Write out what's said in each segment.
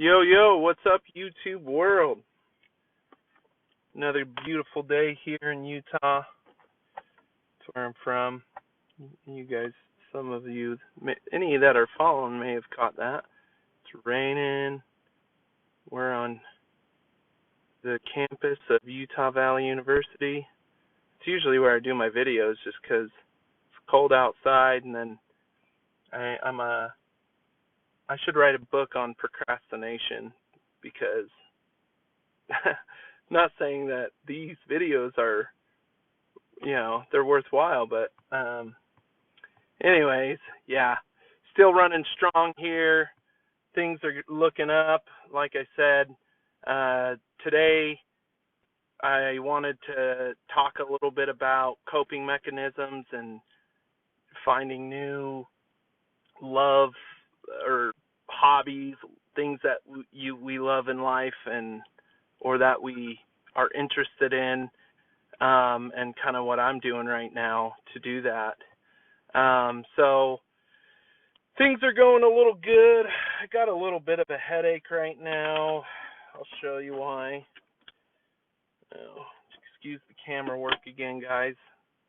Yo, yo, what's up, YouTube world? Another beautiful day here in Utah. That's where I'm from. You guys, some of you, any that are following may have caught that. It's raining. We're on the campus of Utah Valley University. It's usually where I do my videos just because it's cold outside, and then I should write a book on procrastination because not saying that these videos are, they're worthwhile, but anyways, yeah, still running strong here. Things are looking up. Like I said, today I wanted to talk a little bit about coping mechanisms and finding new love or hobbies, things that we love in life or that we are interested in, and kind of what I'm doing right now to do that. So things are going a little good. I got a little bit of a headache right now. I'll show you why. Oh, excuse the camera work again, guys.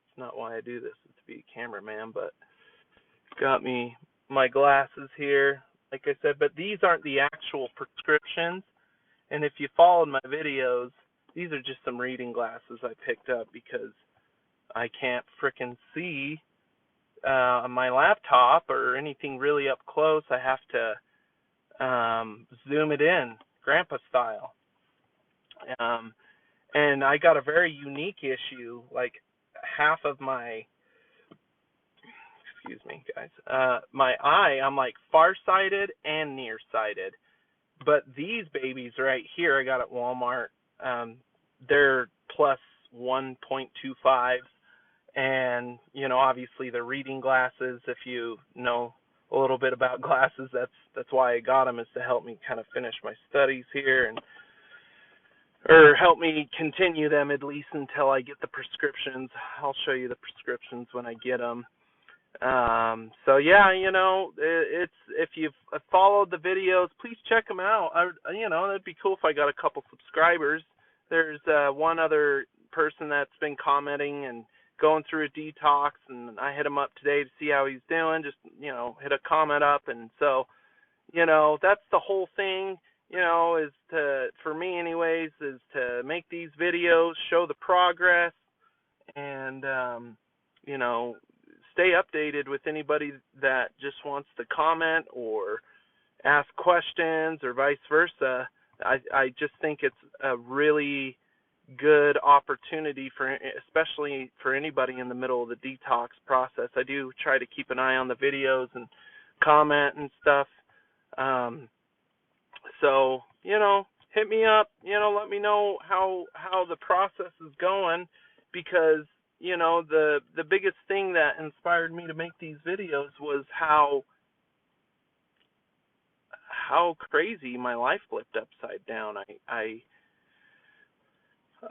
It's not why I do this. It's to be a cameraman, but got me my glasses here, like I said, but these aren't the actual prescriptions. And if you followed my videos, these are just some reading glasses I picked up because I can't frickin' see my laptop or anything really up close. I have to zoom it in, grandpa style. And I got a very unique issue. Like half of my, excuse me, guys, my eye, I'm like farsighted and nearsighted. But these babies right here, I got at Walmart. They're plus 1.25, and obviously they're reading glasses. If you know a little bit about glasses, that's why I got them, is to help me kind of finish my studies here or help me continue them at least until I get the prescriptions. I'll show you the prescriptions when I get them. So yeah, it's, if you've followed the videos, please check them out. It'd be cool if I got a couple subscribers. There's one other person that's been commenting and going through a detox, and I hit him up today to see how he's doing. Just hit a comment up, and so that's the whole thing. Is to, for me anyways, is to make these videos, show the progress, and stay updated with anybody that just wants to comment or ask questions or vice versa. I just think it's a really good opportunity especially for anybody in the middle of the detox process. I do try to keep an eye on the videos and comment and stuff. So, hit me up, let me know how the process is going, because the biggest thing that inspired me to make these videos was how crazy my life flipped upside down. I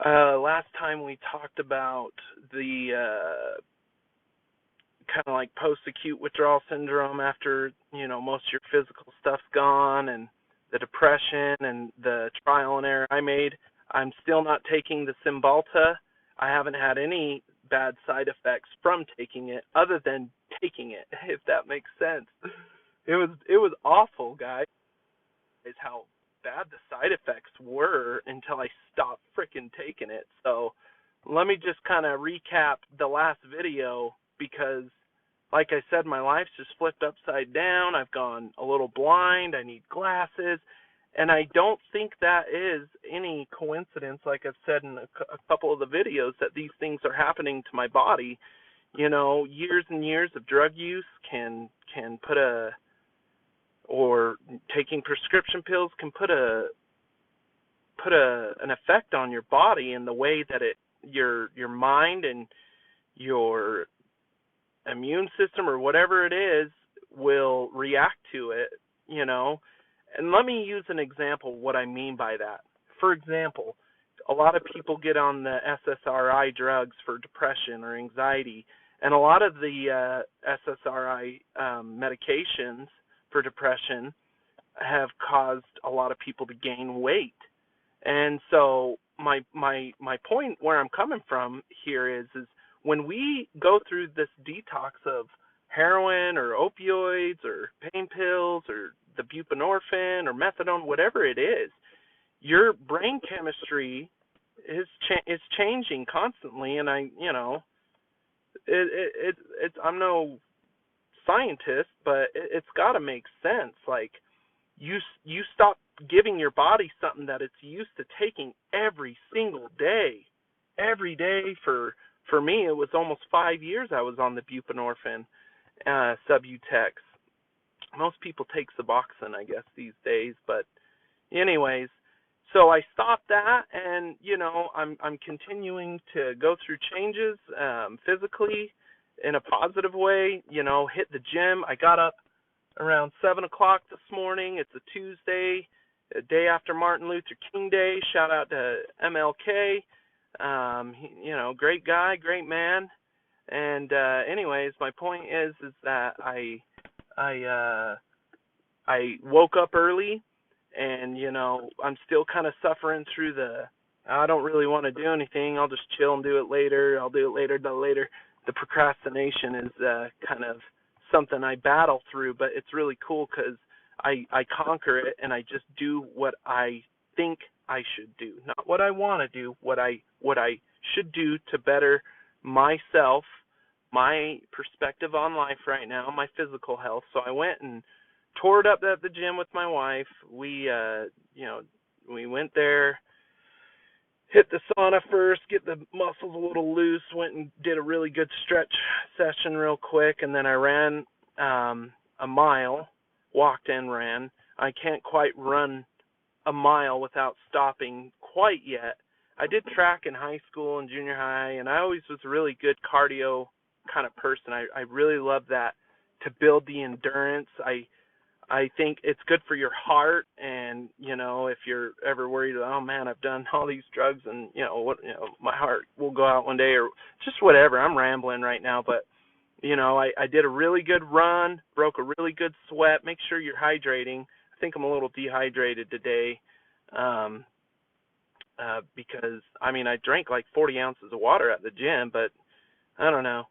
last time we talked about the kind of like post-acute withdrawal syndrome after most of your physical stuff's gone, and the depression and the trial and error I made. I'm still not taking the Cymbalta. I haven't had any bad side effects from taking it other than taking it, if that makes sense. It was awful, guys, is how bad the side effects were until I stopped freaking taking it. So let me just kind of recap the last video, because like I said, my life's just flipped upside down. I've gone a little blind. I need glasses. And I don't think that is any coincidence, like I've said in a couple of the videos, that these things are happening to my body. Years and years of drug use can put or taking prescription pills can put an effect on your body in the way that your mind and your immune system or whatever it is will react to it, And let me use an example what I mean by that. For example, a lot of people get on the SSRI drugs for depression or anxiety, and a lot of the SSRI medications for depression have caused a lot of people to gain weight. And so my point where I'm coming from here is when we go through this detox of heroin or opioids or pain pills or the buprenorphine or methadone, whatever it is, your brain chemistry is changing constantly. And I'm no scientist, but it's got to make sense. Like you stop giving your body something that it's used to taking every single day. Every day for me, it was almost 5 years I was on the buprenorphine Subutex. Most people take Suboxone, I guess, these days, but anyways, so I stopped that, and I'm continuing to go through changes physically in a positive way. Hit the gym. I got up around 7 o'clock this morning. It's a Tuesday, a day after Martin Luther King Day. Shout out to MLK. Great guy, great man. And anyways, my point is that I woke up early, and I'm still kind of suffering through I don't really want to do anything. I'll just chill and do it later. I'll do it later. The procrastination is kind of something I battle through, but it's really cool because I conquer it, and I just do what I think I should do, not what I want to do, what I should do to better myself, my perspective on life right now, my physical health. So I went and tore it up at the gym with my wife. We went there, hit the sauna first, get the muscles a little loose, went and did a really good stretch session real quick, and then I ran a mile, walked and ran. I can't quite run a mile without stopping quite yet. I did track in high school and junior high, and I always was a really good cardio kind of person. I really love that, to build the endurance. I think it's good for your heart, and if you're ever worried, oh man, I've done all these drugs, and my heart will go out one day, or just whatever. I'm rambling right now, but I did a really good run, broke a really good sweat. Make sure you're hydrating. I think I'm a little dehydrated today, because I drank like 40 ounces of water at the gym, but I don't know.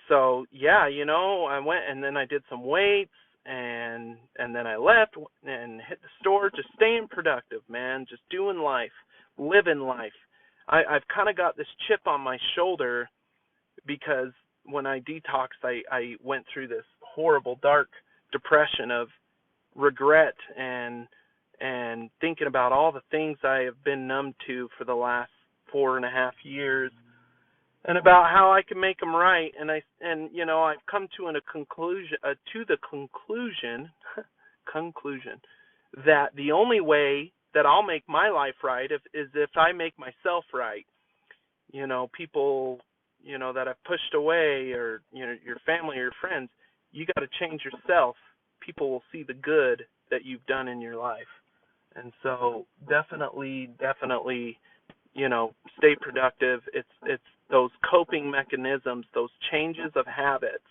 So yeah, I went, and then I did some weights, and then I left and hit the store, just staying productive, man, just doing life, living life. I've kind of got this chip on my shoulder because when I detoxed, I went through this horrible dark depression of regret and thinking about all the things I have been numb to for the last 4.5 years, and about how I can make them right. And I've come to the conclusion that the only way that I'll make my life right is if I make myself right. People that I've pushed away, or your family or your friends, you got to change yourself. People will see the good that you've done in your life. And so definitely, stay productive. It's those coping mechanisms, those changes of habits.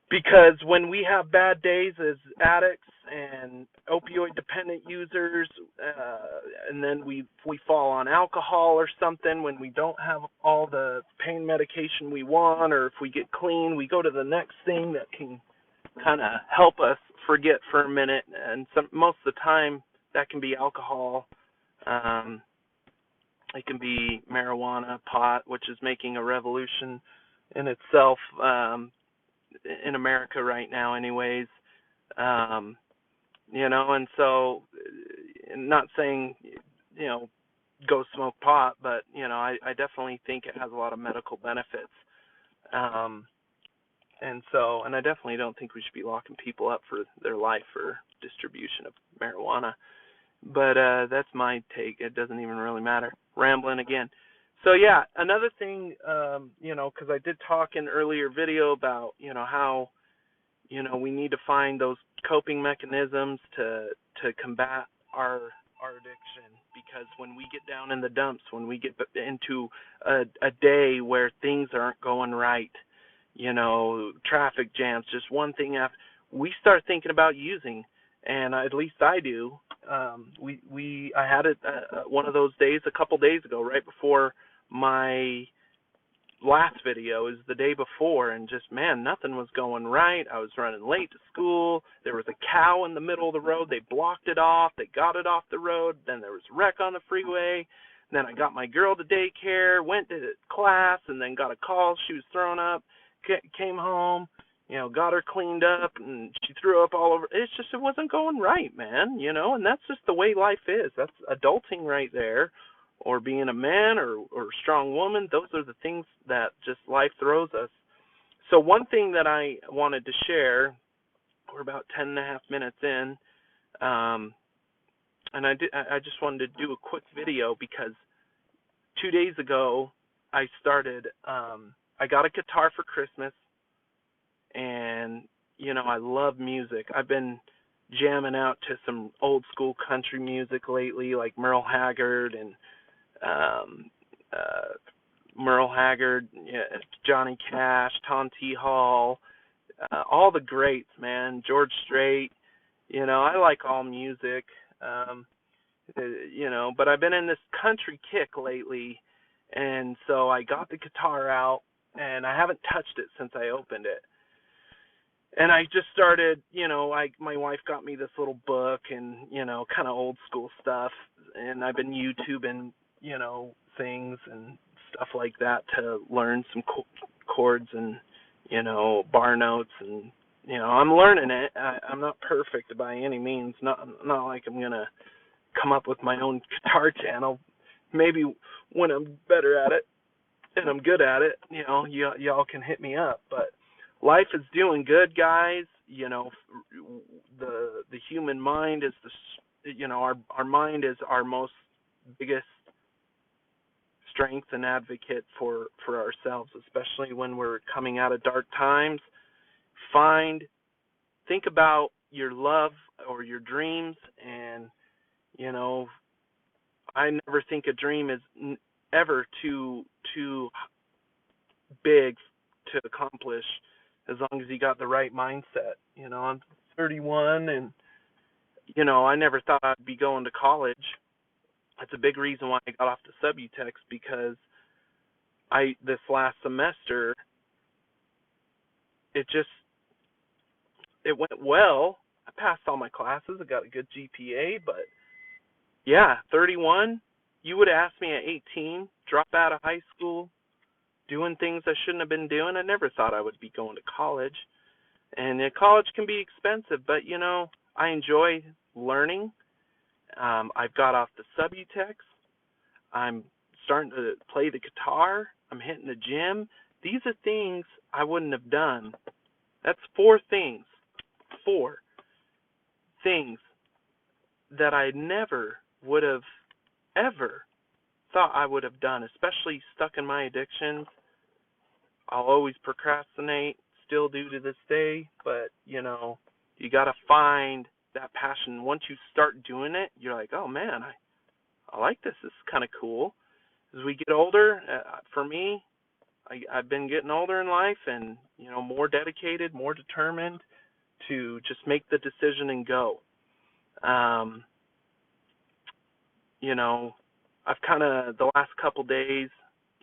Because when we have bad days as addicts and opioid dependent users, and then we fall on alcohol or something, when we don't have all the pain medication we want, or if we get clean, we go to the next thing that can kind of help us forget for a minute. And most of the time that can be alcohol. It can be marijuana, pot, which is making a revolution in itself, in America right now anyways. And so, not saying, go smoke pot, but, I definitely think it has a lot of medical benefits. And I definitely don't think we should be locking people up for their life for distribution of marijuana. But that's my take. It doesn't even really matter. Rambling again. So yeah, another thing, because I did talk in earlier video about, how, we need to find those coping mechanisms to combat our addiction. Because when we get down in the dumps, when we get into a day where things aren't going right, traffic jams, just one thing after, we start thinking about using, and at least I do. I had it one of those days a couple days ago, right before my last video, is the day before, and just, man, nothing was going right. I was running late to school. There was a cow in the middle of the road. They blocked it off. They got it off the road. Then there was a wreck on the freeway. Then I got my girl to daycare, went to class, and then got a call. She was thrown up. Came home, got her cleaned up, and she threw up all over. It's just, it wasn't going right, man, and that's just the way life is. That's adulting right there, or being a man or a strong woman. Those are the things that just life throws us. So one thing that I wanted to share, we're about 10.5 minutes in, and I just wanted to do a quick video because 2 days ago I started, I got a guitar for Christmas, and, I love music. I've been jamming out to some old school country music lately, like Merle Haggard and Johnny Cash, Tom T. Hall, all the greats, man, George Strait. I like all music, but I've been in this country kick lately, and so I got the guitar out, and I haven't touched it since I opened it. And I just started, my wife got me this little book and, kind of old school stuff, and I've been YouTubing, things and stuff like that to learn some chords and, bar notes, and, I'm learning it. I'm not perfect by any means, not like I'm going to come up with my own guitar channel. Maybe when I'm better at it and I'm good at it, y'all can hit me up, but life is doing good, guys. The human mind is our mind is our most biggest strength and advocate for ourselves, especially when we're coming out of dark times. Think about your love or your dreams, and I never think a dream is ever too big to accomplish, as long as you got the right mindset. I'm 31, and I never thought I'd be going to college. That's a big reason why I got off the Subutex, because this last semester it went well. I passed all my classes. I got a good GPA, but yeah, 31. You would have asked me at 18, drop out of high school, doing things I shouldn't have been doing. I never thought I would be going to college. And college can be expensive, but, I enjoy learning. I've got off the Subutex. I'm starting to play the guitar. I'm hitting the gym. These are things I wouldn't have done. That's 4 things. 4 things that I never would have ever thought I would have done, especially stuck in my addictions. I'll always procrastinate, still do to this day, but, you got to find that passion. Once you start doing it, you're like, oh, man, I like this. This is kind of cool. As we get older, for me, I've been getting older in life and, more dedicated, more determined to just make the decision and go. I've kind of, the last couple days,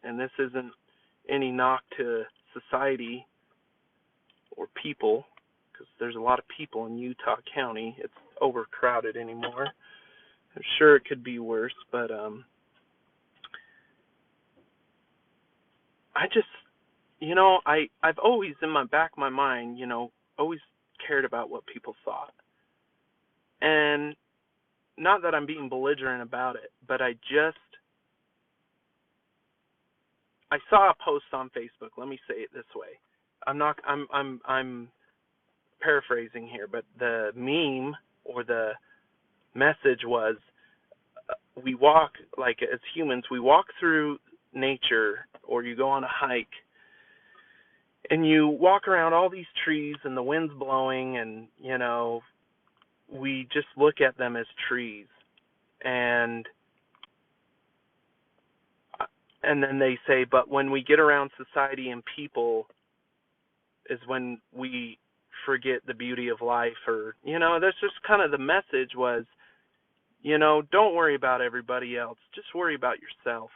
and this isn't any knock to society or people, because there's a lot of people in Utah County. It's overcrowded anymore. I'm sure it could be worse, but I just, I've always in my back of my mind, always cared about what people thought. And not that I'm being belligerent about it, but I saw a post on Facebook. Let me say it this way. I'm paraphrasing here, but the meme or the message was, we walk, like as humans, we walk through nature, or you go on a hike, and you walk around all these trees and the wind's blowing, and, we just look at them as trees. And then they say, but when we get around society and people is when we forget the beauty of life, or that's just kind of the message was, don't worry about everybody else, just worry about yourself.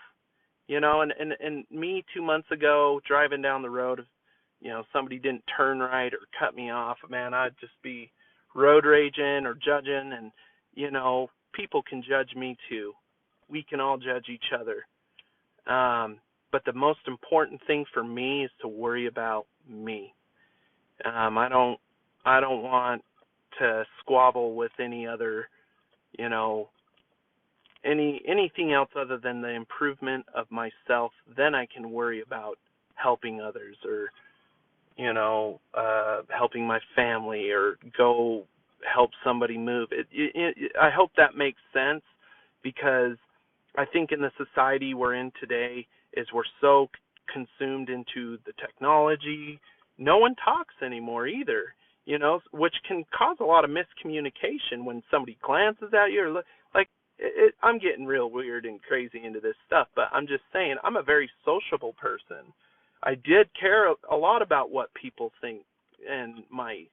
And me 2 months ago driving down the road, somebody didn't turn right or cut me off, man, I'd just be road raging or judging, and people can judge me too. We can all judge each other. But the most important thing for me is to worry about me. I don't want to squabble with any other, anything else other than the improvement of myself. Then I can worry about helping others, or helping my family, or go help somebody move. I hope that makes sense, because I think in the society we're in today is we're so consumed into the technology. No one talks anymore either, which can cause a lot of miscommunication when somebody glances at you, or I'm getting real weird and crazy into this stuff, but I'm just saying I'm a very sociable person. I did care a lot about what people think and my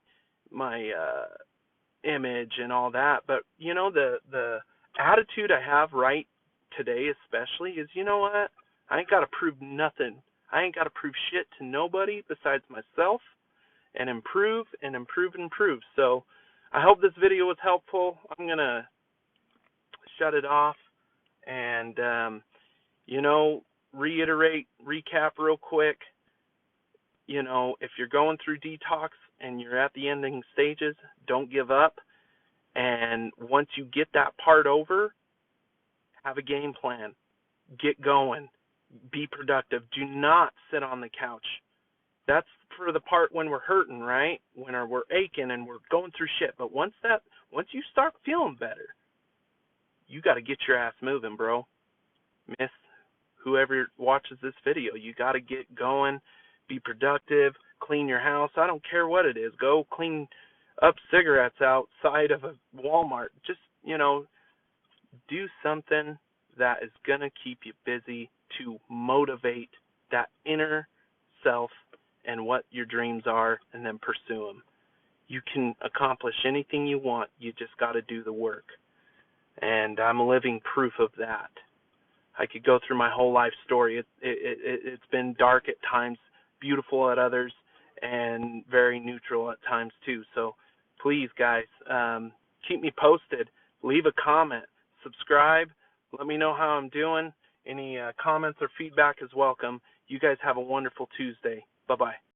image and all that, but the attitude I have right today especially is, you know what? I ain't got to prove nothing. I ain't got to prove shit to nobody besides myself, and improve and improve and improve. So I hope this video was helpful. I'm going to shut it off and, recap real quick. If you're going through detox and you're at the ending stages, don't give up. And once you get that part over, have a game plan. Get going. Be productive. Do not sit on the couch. That's for the part when we're hurting, right? When we're aching and we're going through shit. But once you start feeling better, you got to get your ass moving, bro. Miss, whoever watches this video, you got to get going. Be productive. Clean your house. I don't care what it is. Go clean up cigarettes outside of a Walmart. Just, do something that is going to keep you busy to motivate that inner self and what your dreams are, and then pursue them. You can accomplish anything you want. You just got to do the work. And I'm a living proof of that. I could go through my whole life story. It's been dark at times, beautiful at others, and very neutral at times too. So please, guys, keep me posted. Leave a comment. Subscribe. Let me know how I'm doing. Any comments or feedback is welcome. You guys have a wonderful Tuesday. Bye-bye.